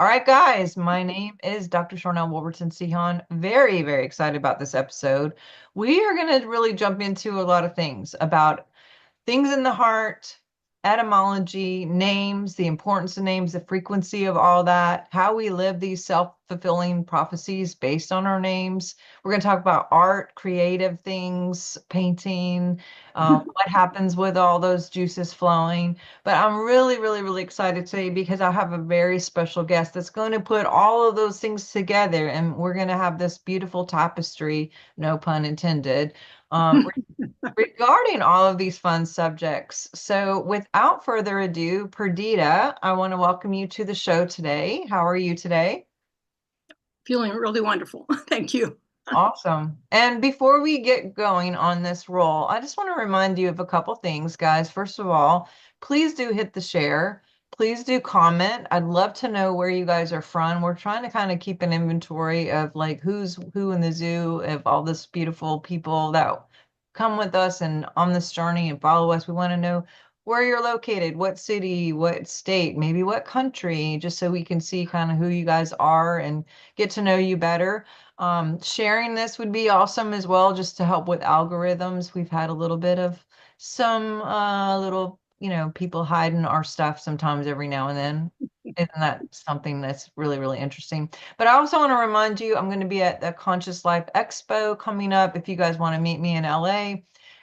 All right, guys, my name is Dr. Sharnael Wolverton Sihon. Very, very excited about this episode. We are going to really jump into a lot of things about things in the heart, etymology, names, the importance of names, the frequency of all that, how we live these self-fulfilling prophecies based on our names. We're going to talk about art, creative things, painting, what happens with all those juices flowing. But I'm really, really, really excited today because I have a very special guest that's going to put all of those things together, and we're going to have this beautiful tapestry, no pun intended, regarding all of these fun subjects. So, without further ado, Perdita, I want to welcome you to the show today. How are you today? Feeling really wonderful. Thank you. Awesome. And before we get going on this roll, I just want to remind you of a couple things, guys. First of all, please do hit the share. Please do comment. I'd love to know where you guys are from. We're trying to kind of keep an inventory of like who's who in the zoo, of all this beautiful people that come with us and on this journey and follow us. We want to know where you're located, what city, what state, maybe what country, just so we can see kind of who you guys are and get to know you better. Sharing this would be awesome as well, just to help with algorithms. We've had a little bit of some little, people hiding our stuff sometimes every now and then. Isn't that something that's really, really interesting? But I also want to remind you, I'm going to be at the Conscious Life Expo coming up if you guys want to meet me in LA.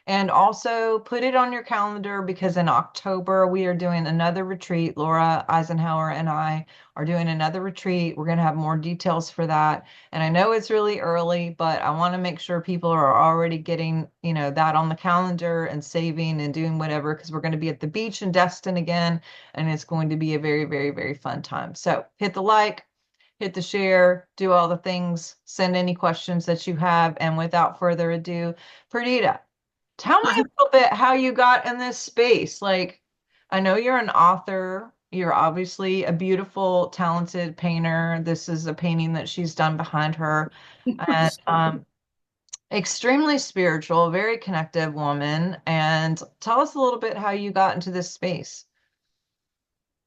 And also put it on your calendar because in October we are doing another retreat. Laura Eisenhower and I are doing another retreat. We're going to have more details for that. And I know it's really early, but I want to make sure people are already getting, that on the calendar and saving and doing whatever, because we're going to be at the beach in Destin again, and it's going to be a very, very, very fun time. So hit the like, hit the share, do all the things, send any questions that you have. And without further ado, Perdita, tell me a Hi. little bit how you got in this space. Like, I know you're an author. You're obviously a beautiful, talented painter. This is a painting that she's done behind her. And extremely spiritual, very connective woman. And tell us a little bit how you got into this space.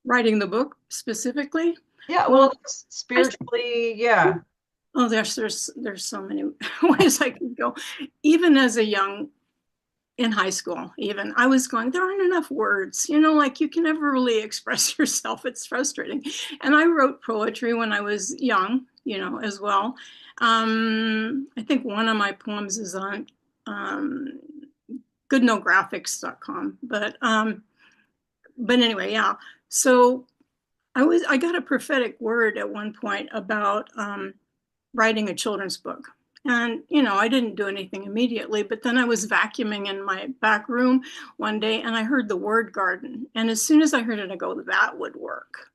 Writing the book specifically. Yeah, Well, well, I spiritually, yeah. oh, there's so many ways I could go. Even as a young in high school, even I was going, there aren't enough words, like you can never really express yourself. It's frustrating. And I wrote poetry when I was young, as well. I think one of my poems is on goodnowgraphics.com. But anyway, yeah. So I got a prophetic word at one point about writing a children's book. And, I didn't do anything immediately, but then I was vacuuming in my back room one day and I heard the word garden. And as soon as I heard it, I go, that would work.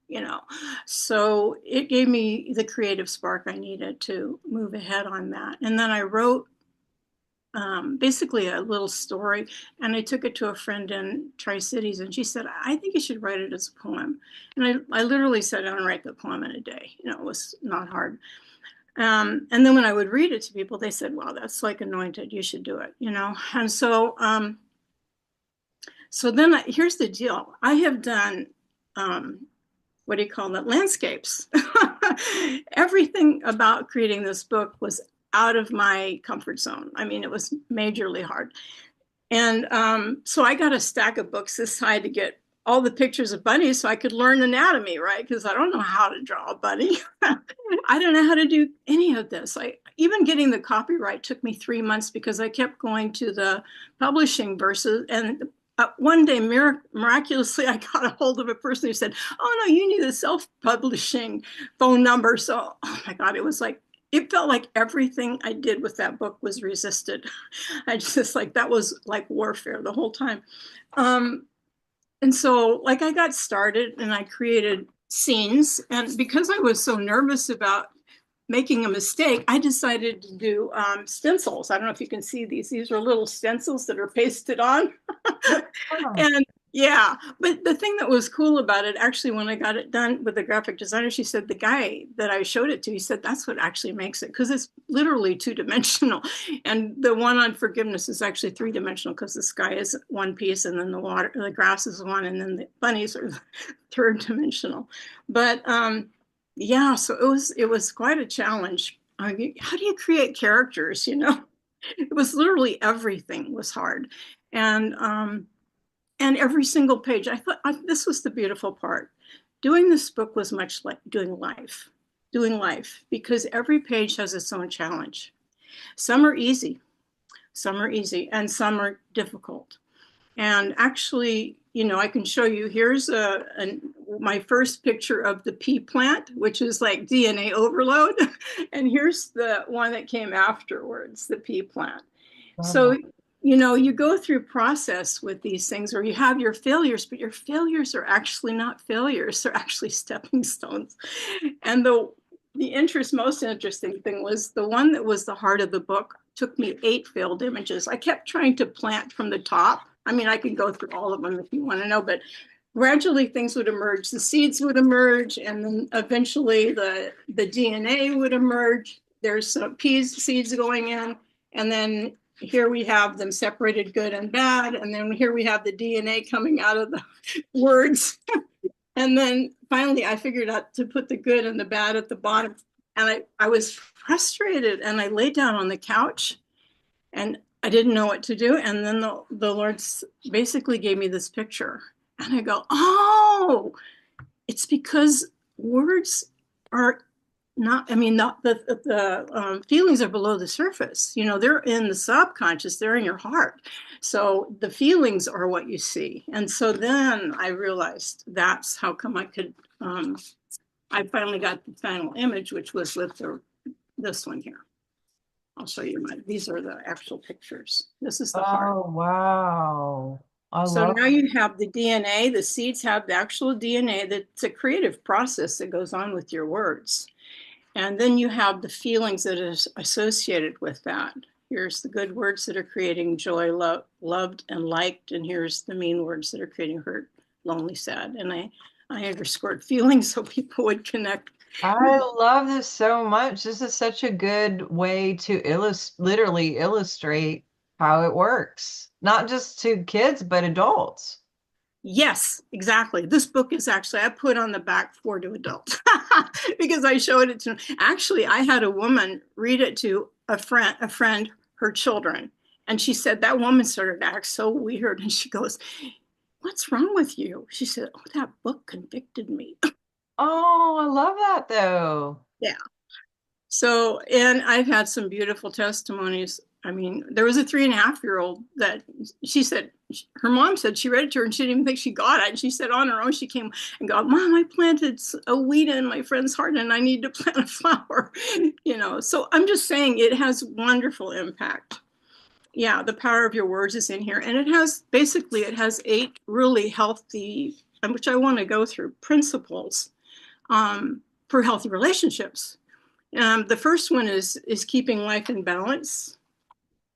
So it gave me the creative spark I needed to move ahead on that. And then I wrote basically a little story, and I took it to a friend in Tri-Cities, and she said, I think you should write it as a poem. And I literally sat down and write the poem in a day. It was not hard. And then when I would read it to people, they said, wow, that's like anointed. You should do it. And so then here's the deal. I have done, what do you call that? Landscapes. Everything about creating this book was out of my comfort zone. I mean, it was majorly hard. And so I got a stack of books this high to get all the pictures of bunnies so I could learn anatomy, right? Because I don't know how to draw a bunny. I don't know how to do any of this. Even getting the copyright took me 3 months because I kept going to the publishing versus, and one day, miraculously, I got a hold of a person who said, oh no, you need a self-publishing phone number. So, oh my God, it felt like everything I did with that book was resisted. I just that was like warfare the whole time. And so I got started and I created scenes. And because I was so nervous about making a mistake, I decided to do stencils. I don't know if you can see these. These are little stencils that are pasted on. Oh, And yeah, but the thing that was cool about it, actually, when I got it done with the graphic designer, she said the guy that I showed it to, he said that's what actually makes it, because it's literally two-dimensional. And the one on forgiveness is actually three-dimensional because the sky is one piece and then the grass is one, and then the bunnies are third dimensional. But Yeah, so it was quite a challenge. I mean, how do you create characters, you know? It was literally everything was hard. And and every single page, I thought this was the beautiful part. Doing this book was much like doing life, because every page has its own challenge. Some are easy, and some are difficult. And actually, I can show you. Here's my first picture of the pea plant, which is like DNA overload. And here's the one that came afterwards, the pea plant. Love So, that. you go through process with these things, or you have your failures, but your failures are actually not failures. They're actually stepping stones. And most interesting thing was the one that was the heart of the book took me 8 failed images. I kept trying to plant from the top. I mean, I could go through all of them if you want to know, but gradually things would emerge. The seeds would emerge, and then eventually the DNA would emerge. There's some seeds going in, and then here we have them separated good and bad, and then here we have the DNA coming out of the words. And then finally I figured out to put the good and the bad at the bottom. And I was frustrated, and I laid down on the couch, and I didn't know what to do. And then the Lord basically gave me this picture. And I go, oh, it's because words are not, I mean, not the feelings are below the surface. They're in the subconscious, they're in your heart. So the feelings are what you see. And so then I realized that's how come I finally got the final image, which was with this one here. I'll show you these are the actual pictures. This is the heart. Oh, wow. I So love now you have the DNA, the seeds have the actual DNA. That's a creative process that goes on with your words. And then you have the feelings that is associated with that. Here's the good words that are creating joy, loved and liked. And here's the mean words that are creating hurt, lonely, sad. And I underscored feelings so people would connect. I love this so much. This is such a good way to literally illustrate how it works, not just to kids, but adults. Yes, exactly. This book is actually, I put on the back for to adults because I showed it to, actually, I had a woman read it to a friend, her children. And she said, that woman started to act so weird. And she goes, what's wrong with you? She said, oh, that book convicted me. Oh, I love that though. Yeah. So, and I've had some beautiful testimonies. I mean, there was a 3.5-year-old that she said, her mom said she read it to her and she didn't even think she got it. And she said on her own, she came and got, Mom, I planted a weed in my friend's heart and I need to plant a flower. So I'm just saying it has wonderful impact. Yeah, the power of your words is in here. And it has 8 really healthy, which I want to go through, principles for healthy relationships. The first one is keeping life in balance,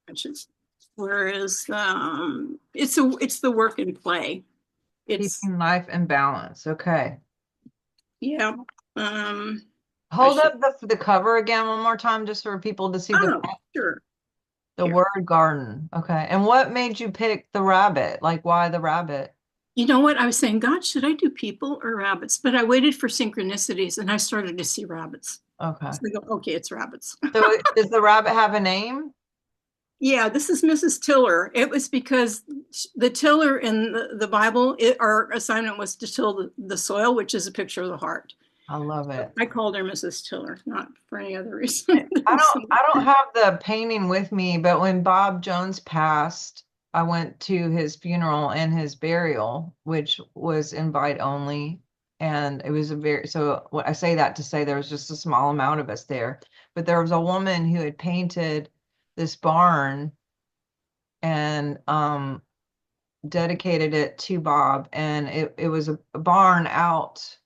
which is whereas it's the work and play. It's Keeping life in balance. Okay. yeah. Um, I Hold should. up the cover again one more time just for people to see Oh, sure. the Here. word garden. Okay. And what made you pick the rabbit? Like why the rabbit? You know what? I was saying, God, should I do people or rabbits? But I waited for synchronicities, and I started to see rabbits. Okay. So I go, okay, it's rabbits. So does the rabbit have a name? Yeah, this is Mrs. Tiller. It was because the tiller in the Bible, our assignment was to till the soil, which is a picture of the heart. I love it. I called her Mrs. Tiller, not for any other reason. I don't have the painting with me, but when Bob Jones passed, I went to his funeral and his burial, which was invite only. And it was so what I say that to say there was just a small amount of us there. But there was a woman who had painted this barn and dedicated it to Bob. And it was a barn out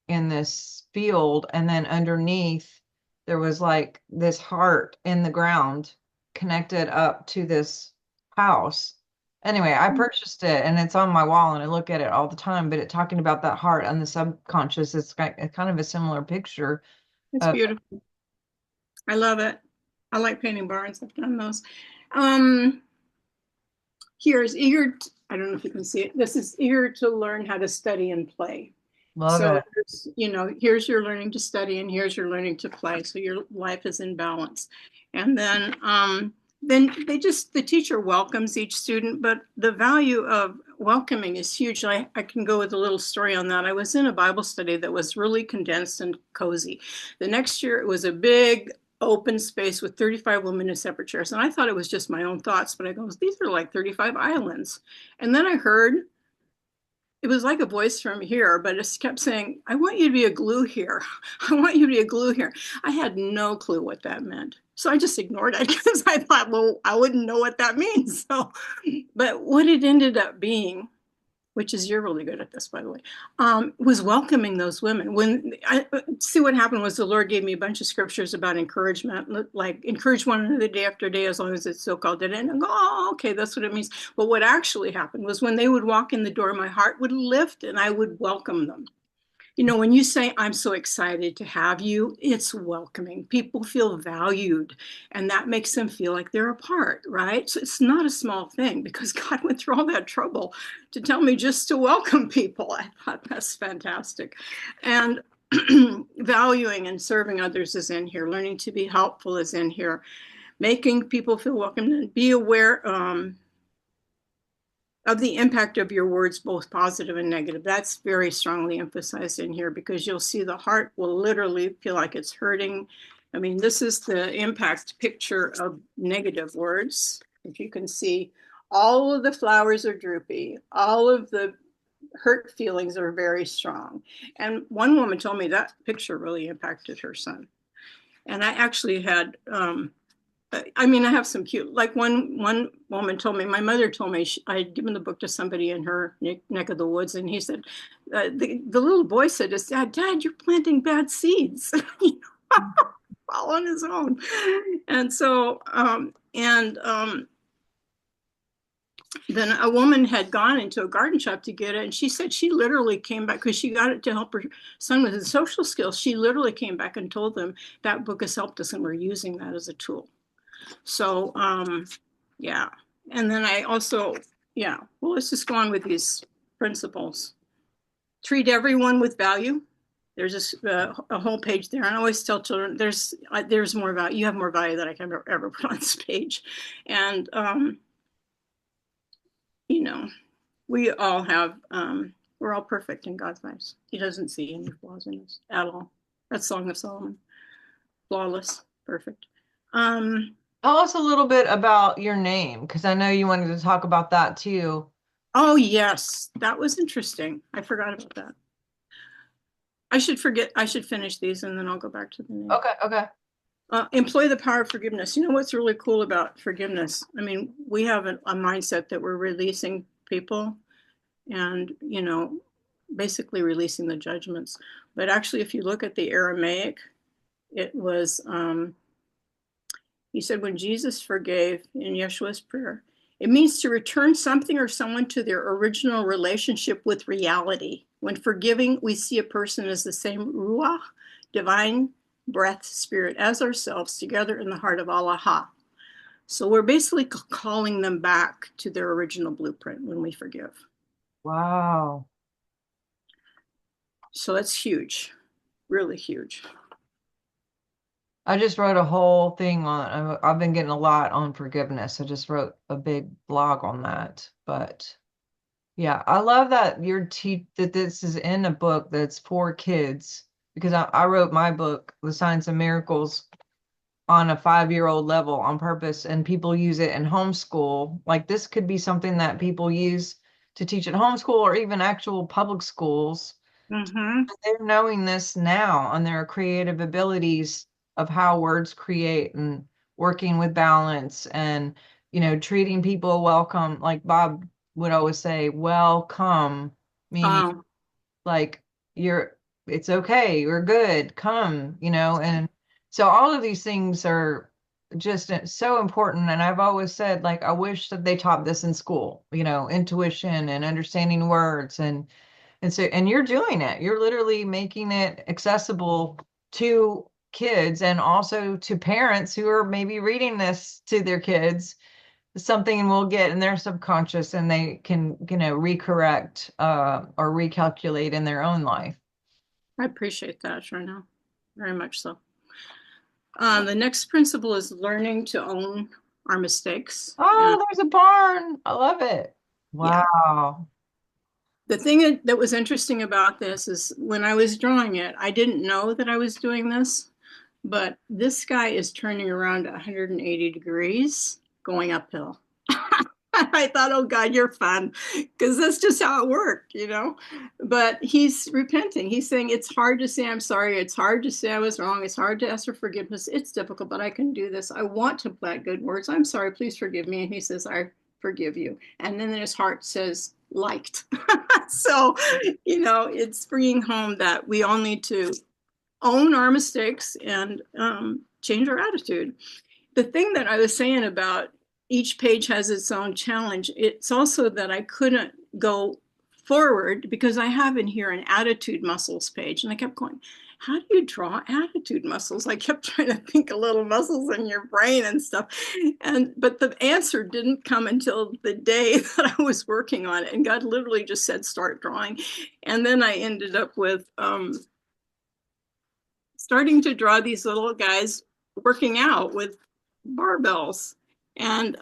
in this field, and then underneath there was like this heart in the ground connected up to this house. Anyway, I purchased it and it's on my wall and I look at it all the time, but it talking about that heart and the subconscious, it's kind of a similar picture It's of beautiful. I love it. I like painting barns. I've done those. Um, Here's I don't know if you can see it. This is eager to learn how to study and play. Love So, it. here's your learning to study and here's your learning to play. So your life is in balance. And then the teacher welcomes each student, but the value of welcoming is huge. I can go with a little story on that. I was in a Bible study that was really condensed and cozy. The next year, it was a big open space with 35 women in separate chairs. And I thought it was just my own thoughts, but I go, these are like 35 islands. And then I heard it was like a voice from here, but it kept saying, I want you to be a glue here. I want you to be a glue here. I had no clue what that meant. So I just ignored it because I thought, well, I wouldn't know what that means. So, but what it ended up being, which is you're really good at this, by the way, was welcoming those women. When I see what happened was the Lord gave me a bunch of scriptures about encouragement, like encourage one another day after day, as long as it's so called it. And I go, oh, okay, that's what it means. But what actually happened was when they would walk in the door, my heart would lift and I would welcome them. When you say, I'm so excited to have you, it's welcoming. People feel valued, and that makes them feel like they're a part, right? So it's not a small thing because God went through all that trouble to tell me just to welcome people. I thought that's fantastic. And valuing and serving others is in here. Learning to be helpful is in here. Making people feel welcome and be aware of the impact of your words, both positive and negative. That's very strongly emphasized in here because you'll see the heart will literally feel like it's hurting. I mean, this is the impact picture of negative words. If you can see, all of the flowers are droopy, all of the hurt feelings are very strong. And one woman told me that picture really impacted her son. And I actually had I mean, I have some cute, like one woman told me, my mother told me I had given the book to somebody in her neck of the woods, and he said, the little boy said, Dad, you're planting bad seeds, all on his own. And so, then a woman had gone into a garden shop to get it, and she said she literally came back because she got it to help her son with his social skills. She literally came back and told them that book has helped us, and we're using that as a tool. So, yeah. And then I also, yeah, well, let's just go on with these principles. Treat everyone with value. There's a whole page there. And I always tell children, there's more value. You have more value than I can ever put on this page. And, you know, we all have, we're all perfect in God's eyes. He doesn't see any flaws in us at all. That's Song of Solomon. Flawless, perfect. Tell us a little bit about your name, because I know you wanted to talk about that too. Oh, yes, that was interesting. I forgot about that. I should finish these and then I'll go back to the name. Okay, okay. Employ the power of forgiveness. You know what's really cool about forgiveness? I mean, we have a mindset that we're releasing people and, basically releasing the judgments. But actually, if you look at the Aramaic, it was, he said, when Jesus forgave in Yeshua's prayer, it means to return something or someone to their original relationship with reality. When forgiving, we see a person as the same ruach, divine breath, spirit, as ourselves, together in the heart of Allah. So we're basically calling them back to their original blueprint when we forgive. Wow. So that's huge, really huge. I just wrote a whole thing on, I've been getting a lot on forgiveness. I just wrote a big blog on that. But yeah, I love that that this is in a book that's for kids because I wrote my book, The Science of Miracles, on a 5-year-old level on purpose, and people use it in homeschool. Like this could be something that people use to teach at homeschool or even actual public schools. Mm-hmm. They're knowing this now on their creative abilities of how words create and working with balance and, treating people welcome. Like Bob would always say, welcome, meaning Um, like it's okay, you're good, come, and so all of these things are just so important. And I've always said, like, I wish that they taught this in school, intuition and understanding words and you're doing it. You're literally making it accessible to kids and also to parents who are maybe reading this to their kids, something will get in their subconscious and they can, recorrect or recalculate in their own life. I appreciate that, Sharnael. Very much so. The next principle is learning to own our mistakes. And Oh, there's a barn. I love it. yeah, Wow. the thing that was interesting about this is when I was drawing it, I didn't know that I was doing this, but this guy is turning around 180 degrees going uphill. I thought, oh God, you're fun, because that's just how it worked, you know. But he's repenting. He's saying it's hard to say I'm sorry. It's hard to say I was wrong. It's hard to ask for forgiveness. It's difficult, but I can do this. I want to plant good words. I'm sorry. Please forgive me. And he says, I forgive you. And then his heart says, liked. So, you know, it's bringing home that we all need to own our mistakes and change our attitude. The thing that I was saying about each page has its own challenge, it's also that I couldn't go forward because I have in here an attitude muscles page. And I kept going, how do you draw attitude muscles? I kept trying to think of little muscles in your brain and stuff. But the answer didn't come until the day that I was working on it. And God literally just said, start drawing. And then I ended up with starting to draw these little guys working out with barbells. And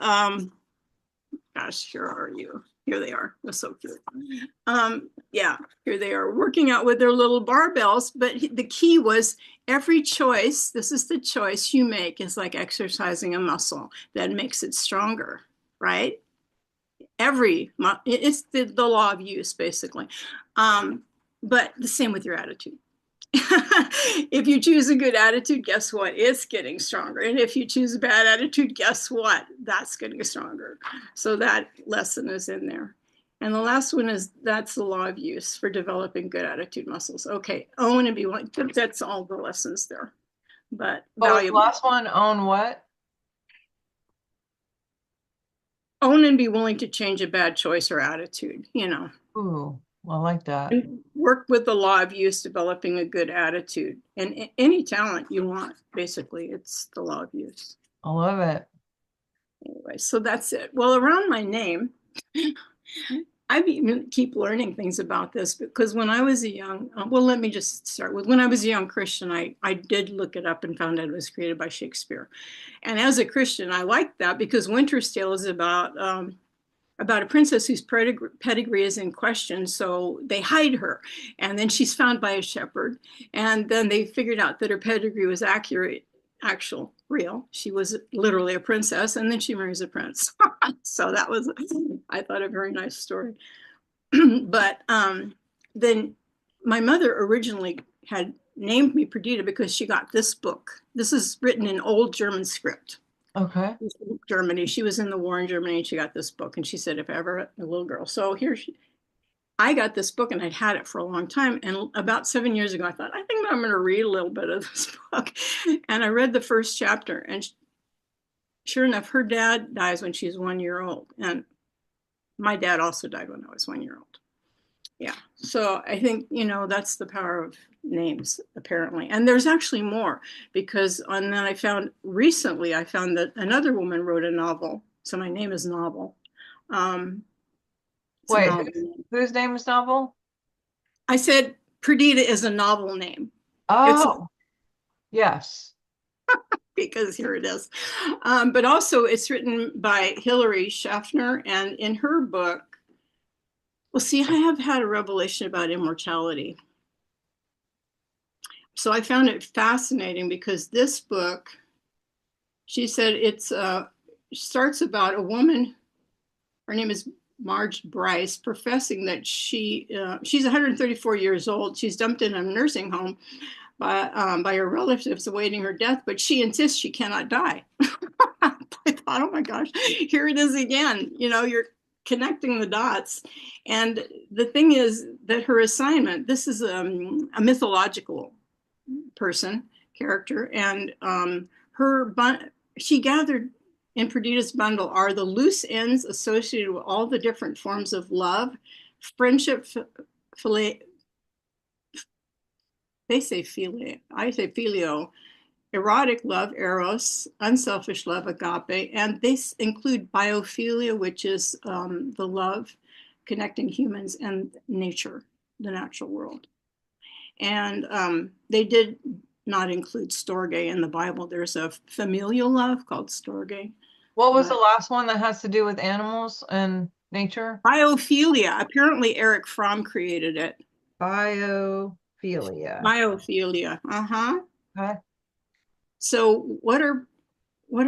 gosh, here are you? Here they are. They're so cute. Yeah, here they are working out with their little barbells. But the key was every choice, this is the choice you make, is like exercising a muscle that makes it stronger, right? It's the law of use, basically. But the same with your attitude. If you choose a good attitude, guess what? It's getting stronger. And if you choose a bad attitude, guess what? That's getting stronger. So that lesson is in there. And the last one is that's the law of use for developing good attitude muscles. Okay, own and be willing. That's all the lessons there, but What was the valuable. last one? Own what? Own and be willing to change a bad choice or attitude, you know. Ooh, I like that. And work with the law of use, developing a good attitude. And any talent you want, basically, it's the law of use. I love it. Anyway, so that's it. Well, around my name, I keep learning things about this because when I was a young, well, let me just start with when I was a young Christian, I did look it up and found out it was created by Shakespeare. And as a Christian, I liked that because Winter's Tale is about a princess whose pedigree is in question. So they hide her. And then she's found by a shepherd. And then they figured out that her pedigree was accurate, actual, real. She was literally a princess. And then she marries a prince. So that was, I thought, a very nice story. But then my mother originally had named me Perdita because she got this book. This is written in old German script. Okay. Germany. She was in the war in Germany and she got this book and she said, if ever a little girl. So I got this book and I'd had it for a long time. And about 7 years ago, I thought, I think I'm going to read a little bit of this book. And I read the first chapter and sure enough, her dad dies when she's 1 year old. And my dad also died when I was 1 year old. Yeah. So I think, you know, that's the power of names, apparently. And there's actually more because and then I found that another woman wrote a novel. So my name is Novel. It's a Wait, novel. whose name is Novel? I said Perdita is a novel name. It's Oh, yes. because here it is. But also it's written by Hilary Schaffner. And in her book, well, see, I have had a revelation about immortality. So I found it fascinating because this book, she said it's starts about a woman. Her name is Marge Bryce, professing that she's 134 years old. She's dumped in a nursing home by her relatives awaiting her death, but she insists she cannot die. I thought, oh my gosh, here it is again. You know, you're connecting the dots. And the thing is that her assignment, this is a mythological character, and she gathered in Perdita's bundle are the loose ends associated with all the different forms of love, friendship, they say philia, I say filio, erotic love, eros, unselfish love, agape, and they include biophilia, which is the love connecting humans and nature, the natural world. And they did not include storge in the Bible. There's a familial love called storge, What was the but last one that has to do with animals and nature? biophilia. Apparently, Eric Fromm created it. Biophilia. Biophilia. Uh-huh. Okay. So what are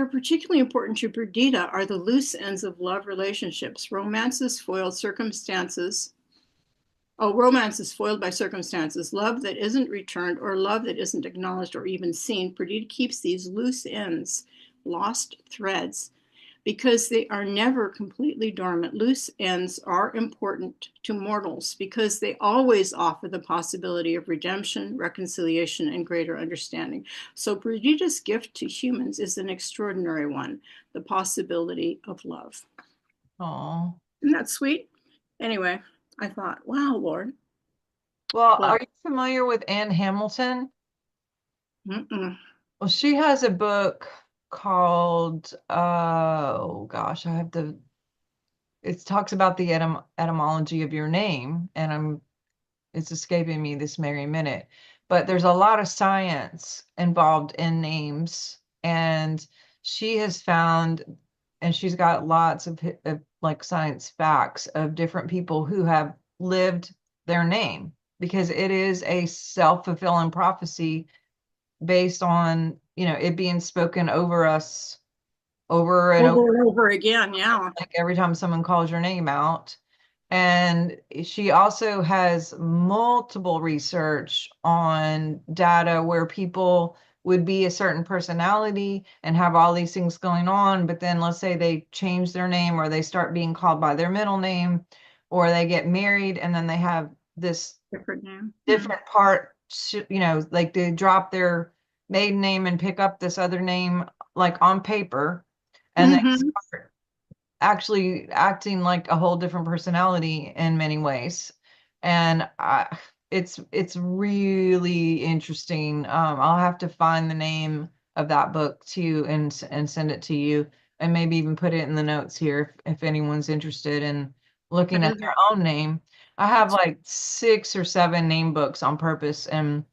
particularly important to Perdita are the loose ends of love relationships, romances foiled circumstances. Oh, romance is foiled by circumstances, love that isn't returned or love that isn't acknowledged or even seen. Perdita keeps these loose ends, lost threads, because they are never completely dormant. Loose ends are important to mortals because they always offer the possibility of redemption, reconciliation, and greater understanding. So Brigida's gift to humans is an extraordinary one, the possibility of love. Oh. Isn't that sweet? Anyway, I thought, wow, Lord. Well, are Well, you familiar with Anne Hamilton? mm-mm. Well, she has a book called, oh gosh, I have to, it talks about the etymology of your name, and it's escaping me this very minute. But there's a lot of science involved in names, and she has found, and she's got lots of like science facts of different people who have lived their name because it is a self-fulfilling prophecy based on, it being spoken over us over and over, Over and over again. Yeah. like every time someone calls your name out. And she also has multiple research on data where people would be a certain personality and have all these things going on, but then let's say they change their name or they start being called by their middle name or they get married and then they have this Different name. different part, like they drop their maiden name and pick up this other name like on paper and they Mm-hmm. start actually acting like a whole different personality in many ways. And it's really interesting. I'll have to find the name of that book too and send it to you and maybe even put it in the notes here if anyone's interested in looking That at is their own name. I have like 6 or 7 name books on purpose, and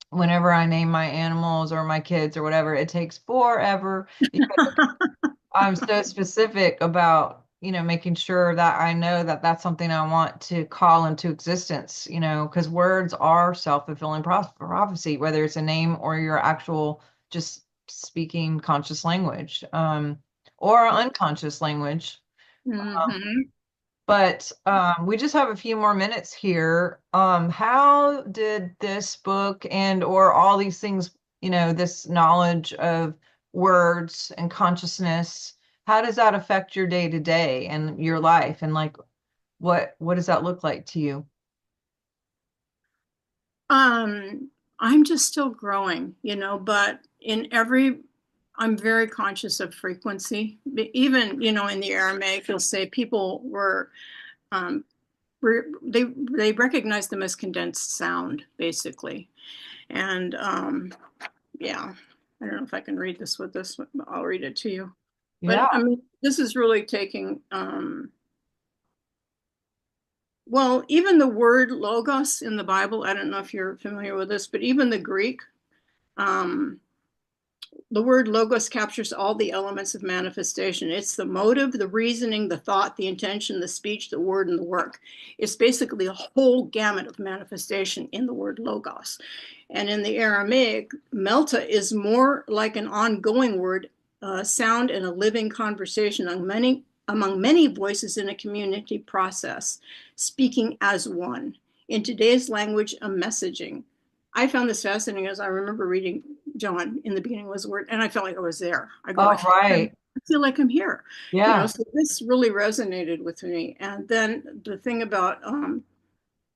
whenever I name my animals or my kids or whatever, it takes forever because I'm so specific about, making sure that I know that that's something I want to call into existence, because words are self-fulfilling prophecy, whether it's a name or your actual just speaking conscious language, or unconscious language. Mm-hmm. But we just have a few more minutes here. How did this book and or all these things, this knowledge of words and consciousness, how does that affect your day to day and your life? And like, what does that look like to you? Um, I'm just still growing, but I'm very conscious of frequency. Even, in the Aramaic, you'll say people um, they recognize them as condensed sound, basically. And yeah, I don't know if I can read this with this, but I'll read it to you. But Yeah, I mean, this is really taking, well, even the word logos in the Bible, I don't know if you're familiar with this, but even the Greek, um, the word logos captures all the elements of manifestation. It's the motive, the reasoning, the thought, the intention, the speech, the word, and the work. It's basically a whole gamut of manifestation in the word logos. And in the Aramaic, melta is more like an ongoing word, sound, and a living conversation among many voices in a community process, speaking as one. In today's language, a messaging. I found this fascinating as I remember reading John in the beginning was the word, and I felt like I was there. oh right, I feel like I'm here, yeah, so this really resonated with me. And then the thing about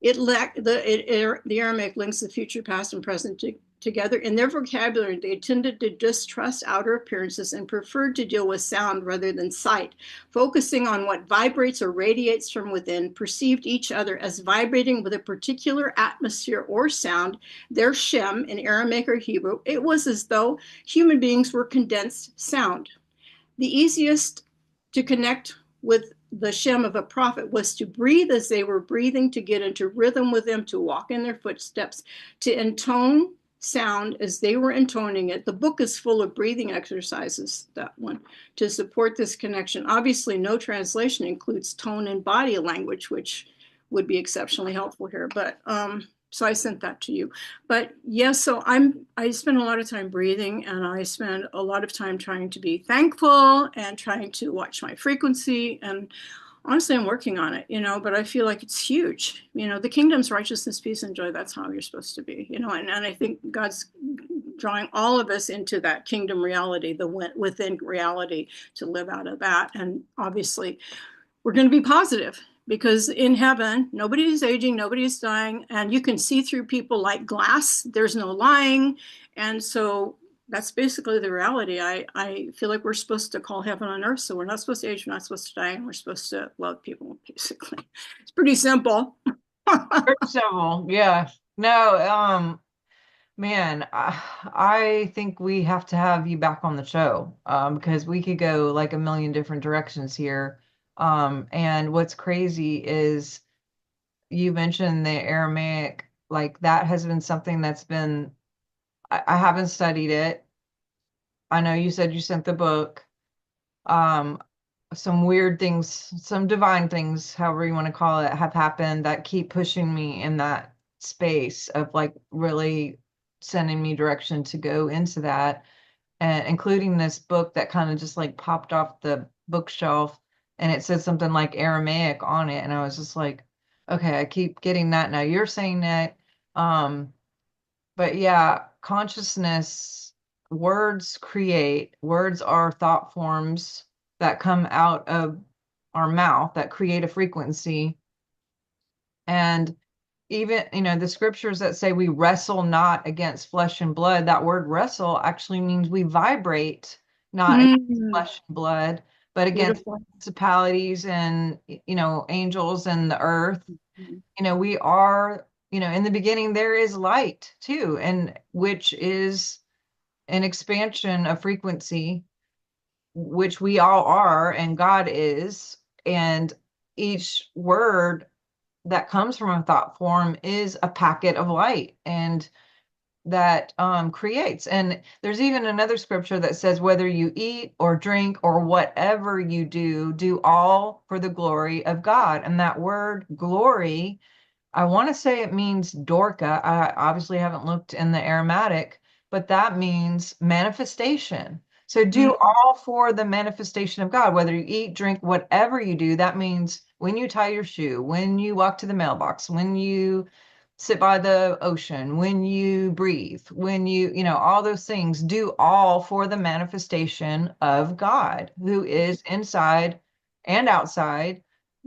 the Aramaic links the future, past, and present together. In their vocabulary, they tended to distrust outer appearances and preferred to deal with sound rather than sight, focusing on what vibrates or radiates from within, perceived each other as vibrating with a particular atmosphere or sound, their Shem in Aramaic or Hebrew. It was as though human beings were condensed sound. The easiest to connect with the shem of a prophet was to breathe as they were breathing, to get into rhythm with them, to walk in their footsteps, to intone sound as they were intoning it. The book is full of breathing exercises, that one, to support this connection. Obviously, no translation includes tone and body language, which would be exceptionally helpful here. But so I sent that to you. But yes, so I spend a lot of time breathing, and I spend a lot of time trying to be thankful and trying to watch my frequency. And honestly, I'm working on it, but I feel like it's huge. The kingdom's righteousness, peace, and joy. That's how you're supposed to be, and I think God's drawing all of us into that kingdom reality, the within reality, to live out of that. And obviously, we're going to be positive, because in heaven, nobody's aging, nobody's dying, and you can see through people like glass. There's no lying. And so that's basically the reality. I feel like we're supposed to call heaven on earth. So we're not supposed to age, we're not supposed to die, and we're supposed to love people, basically. It's pretty simple. Very simple. Yeah. No, man, I think we have to have you back on the show, because we could go like a million different directions here. And what's crazy is you mentioned the Aramaic, like that has been something that's been, I haven't studied it. I know you said you sent the book. Um, some weird things, some divine things, however you want to call it, have happened that keep pushing me in that space of like really sending me direction to go into that, and including this book that kind of just like popped off the bookshelf, and it said something like Aramaic on it, and I was just like, okay, I keep getting that now. You're saying that. Um, but yeah, consciousness, words create, words are thought forms that come out of our mouth that create a frequency. And even, the scriptures that say we wrestle not against flesh and blood, that word wrestle actually means we vibrate not against Mm, flesh and blood, but against beautiful. principalities and, angels and the earth. Mhm. We are, in the beginning there is light too, and which is an expansion of frequency, which we all are, and God is. And each word that comes from a thought form is a packet of light, and that creates. And there's even another scripture that says, whether you eat or drink or whatever you do, do all for the glory of God. And that word glory, I want to say it means Dorca. I obviously haven't looked in the aromatic, but that means manifestation. So do Mm, all for the manifestation of God, whether you eat, drink, whatever you do. That means when you tie your shoe, when you walk to the mailbox, when you sit by the ocean, when you breathe, when all those things, do all for the manifestation of God, who is inside and outside.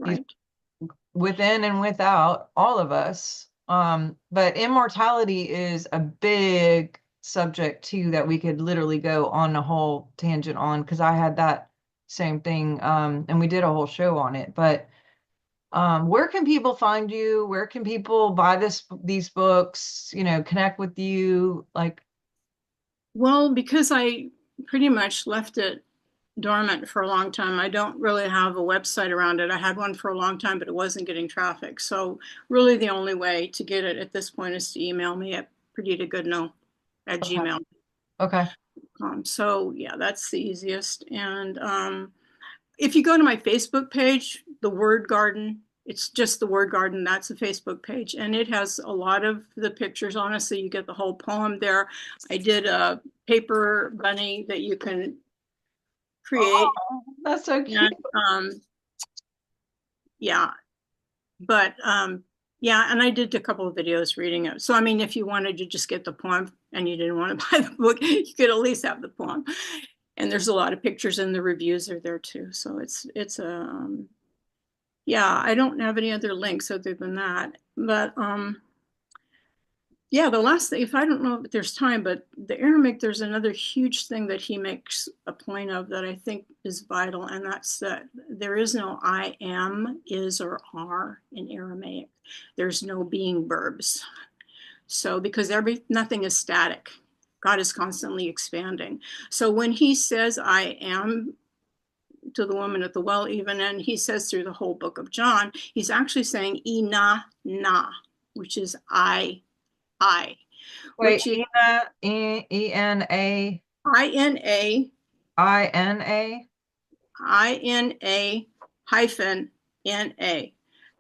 He's right. within and without all of us. But immortality is a big subject too that we could literally go on a whole tangent on, because I had that same thing, and we did a whole show on it. But where can people find you? Where can people buy these books? Connect with you? Like, Well, because I pretty much left it dormant for a long time, I don't really have a website around it. I had one for a long time, but it wasn't getting traffic. So really the only way to get it at this point is to email me at perditagoodenow at okay, gmail.com. okay, So yeah, that's the easiest. And if you go to my Facebook page, the Word Garden, it's just the Word Garden. That's a Facebook page, and it has a lot of the pictures on it, so you get the whole poem there. I did a paper bunny that you can create, oh, that's so cute. and yeah, but yeah, and I did a couple of videos reading it. So I mean, if you wanted to just get the poem and you didn't want to buy the book, you could at least have the poem. And there's a lot of pictures, and the reviews are there too. So it's a yeah, I don't have any other links other than that. But yeah, the last thing, if I don't know if there's time, but the Aramaic, there's another huge thing that he makes a point of that I think is vital, and that's that there is no I am, is, or are in Aramaic. There's no being verbs. So because nothing is static. God is constantly expanding. So when he says I am, to the woman at the well even, and he says through the whole book of John, he's actually saying ina na, which is I, Wait, which is Ena, E-N-A, INA, I-N-A? INA hyphen NA.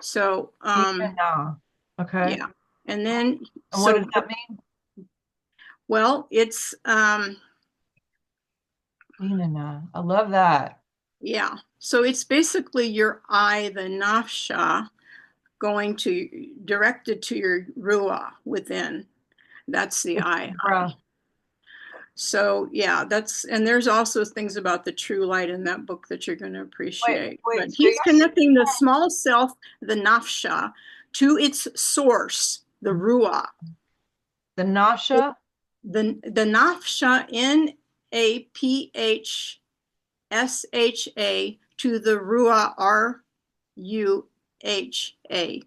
So, Ena. Okay. yeah. And then, And what does so, that mean? well, it's, Ena. I love that. yeah. So it's basically your I, the nafsha, going to directed to your ruah within. That's the I. Bruh. So yeah, that's, and there's also things about the true light in that book that you're going to Wait, appreciate. But wait, so he's you're connecting the small self, the nafsha, to its source, the ruah. the Nasha? The nafsha, NAPHSHA, to the ruah, RUHA.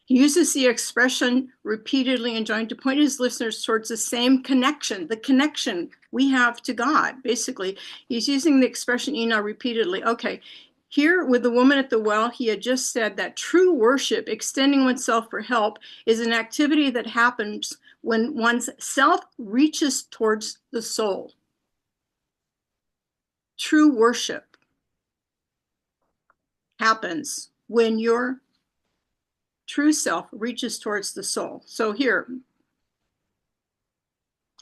He uses the expression repeatedly and trying to point his listeners towards the same connection, the connection we have to God. Basically, he's using the expression Ina repeatedly. Okay, here with the woman at the well, he had just said that true worship, extending oneself for help, is an activity that happens when one's self reaches towards the soul. True worship happens when your true self reaches towards the soul. So here,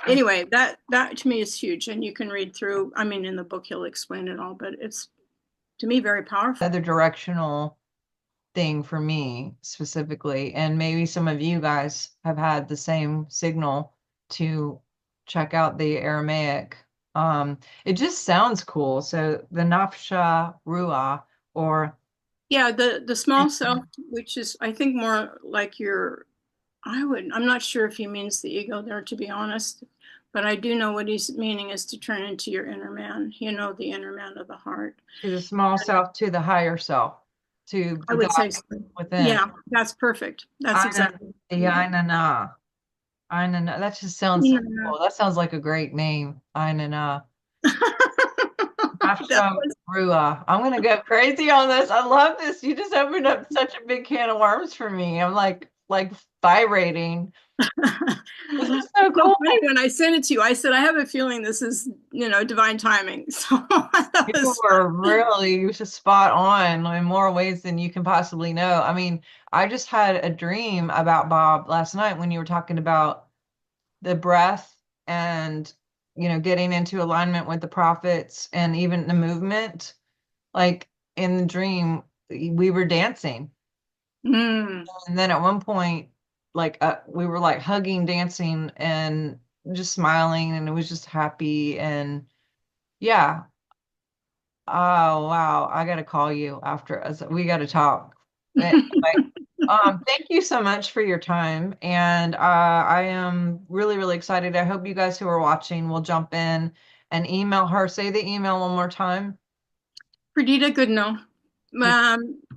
anyway, that to me is huge, and you can read through. I mean, in the book he'll explain it all, but it's to me very powerful. Other directional thing for me specifically, and maybe some of you guys have had the same signal to check out the Aramaic. It just sounds cool. So the Nafsha Ruah, or Yeah, the small self, which is I think more like your, I'm not sure if he means the ego there, to be honest, but I do know what he's meaning is to turn into your inner man, the inner man of the heart. to the small self, to the higher self, to I would God say so. within. Yeah, that's perfect. That's Aina, exactly. yeah, Ainana. Ainana. That just sounds so Yeah. cool. That sounds like a great name. Ainana. That Nafsha was Ruah. I'm gonna go crazy on this. I love this. You just opened up such a big can of worms for me. I'm like vibrating. This is so it's so cool. funny when I sent it to you. I said, I have a feeling this is, divine timing. So that You was were really just spot on in more ways than you can possibly know. I mean, I just had a dream about Bob last night when you were talking about the breath and, getting into alignment with the prophets and even the movement. Like in the dream, we were dancing. fun. And then at one point, like we were like hugging, dancing, and just smiling, and it was just happy. And yeah, oh wow, I gotta call you after us. We gotta talk. But anyway, thank you so much for your time, and I am really, really excited. I hope you guys who are watching will jump in and email her. Say the email one more time. Perdita Goodenow.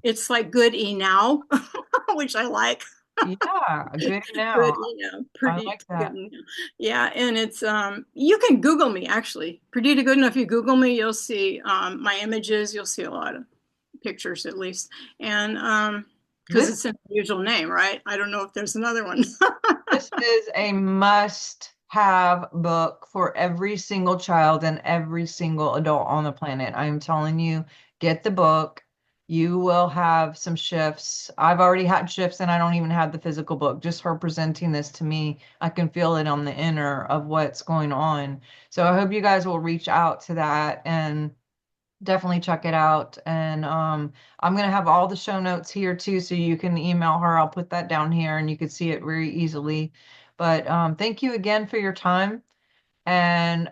It's like good e now, which I like. Yeah, good Good now. enough. I Pretty like good that. enough. Yeah, and it's you can Google me actually. Perdita Goodenough. If you Google me, you'll see my images, you'll see a lot of pictures at least. And because This it's an unusual name, right? I don't know if there's another one. This is a must-have book for every single child and every single adult on the planet. I'm telling you, get the book. You will have some shifts. I've already had shifts and I don't even have the physical book. Just her presenting this to me, I can feel it on the inner of what's going on. So I hope you guys will reach out to that and definitely check it out. And I'm gonna have all the show notes here too, so you can email her. I'll put that down here and you can see it very easily. But thank you again for your time. And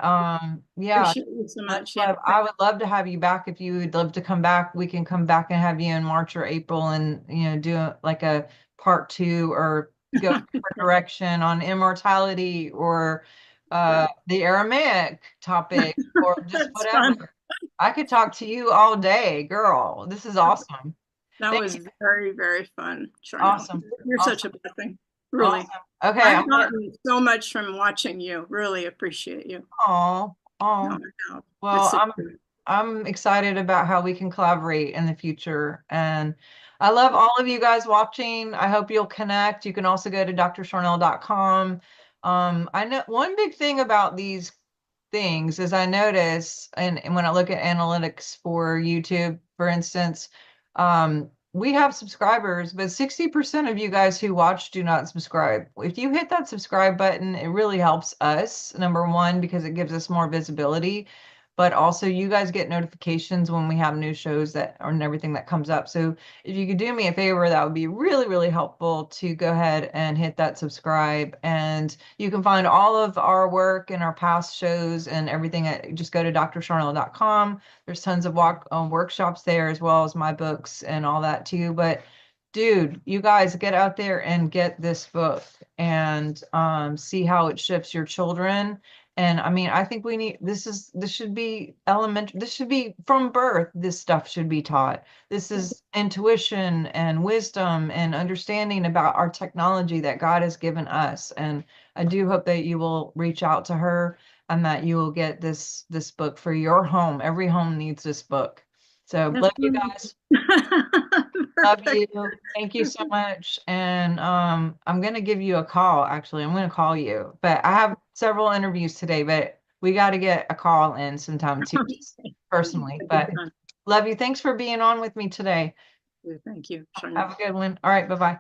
yeah, Appreciate you so much much. Yeah. love. I would love to have you back if you would love to come back. We can come back and have you in March or April and do like a part two or go a different direction on immortality or the Aramaic topic or just That's fun. whatever. I could talk to you all day, girl. This is awesome. That Thank was you. very, very fun, Sharnael. Awesome. You're such Awesome. a blessing. Really. Awesome. Okay, I've I'm gonna gotten so much from watching you. Really appreciate you. oh, No, oh. no, Well, it's the I'm truth. I'm excited about how we can collaborate in the future. And I love all of you guys watching. I hope you'll connect. You can also go to drsharnael.com. I know one big thing about these things is I notice, and when I look at analytics for YouTube, for instance, we have subscribers, but 60% of you guys who watch do not subscribe. If you hit that subscribe button, it really helps us, number one, because it gives us more visibility, but also you guys get notifications when we have new shows that and everything that comes up. So if you could do me a favor, that would be really, really helpful to go ahead and hit that subscribe. And you can find all of our work and our past shows and everything at just go to drsharnael.com. There's tons of workshops there as well as my books and all that too. But dude, you guys get out there and get this book and see how it shifts your children. And I mean, I think we need this should be elementary. This should be from birth. This stuff should be taught. This is intuition and wisdom and understanding about our technology that God has given us. And I do hope that you will reach out to her and that you will get this book for your home. Every home needs this book. So love you Absolutely. guys. Love Perfect. you. Thank you so much. And I'm gonna give you a call, actually. I'm gonna call you. But I have several interviews today, but we got to get a call in sometime too, just Okay. personally. But love you. Thanks for being on with me today. Thank you, Sharnael. Have a good one. All right, bye-bye.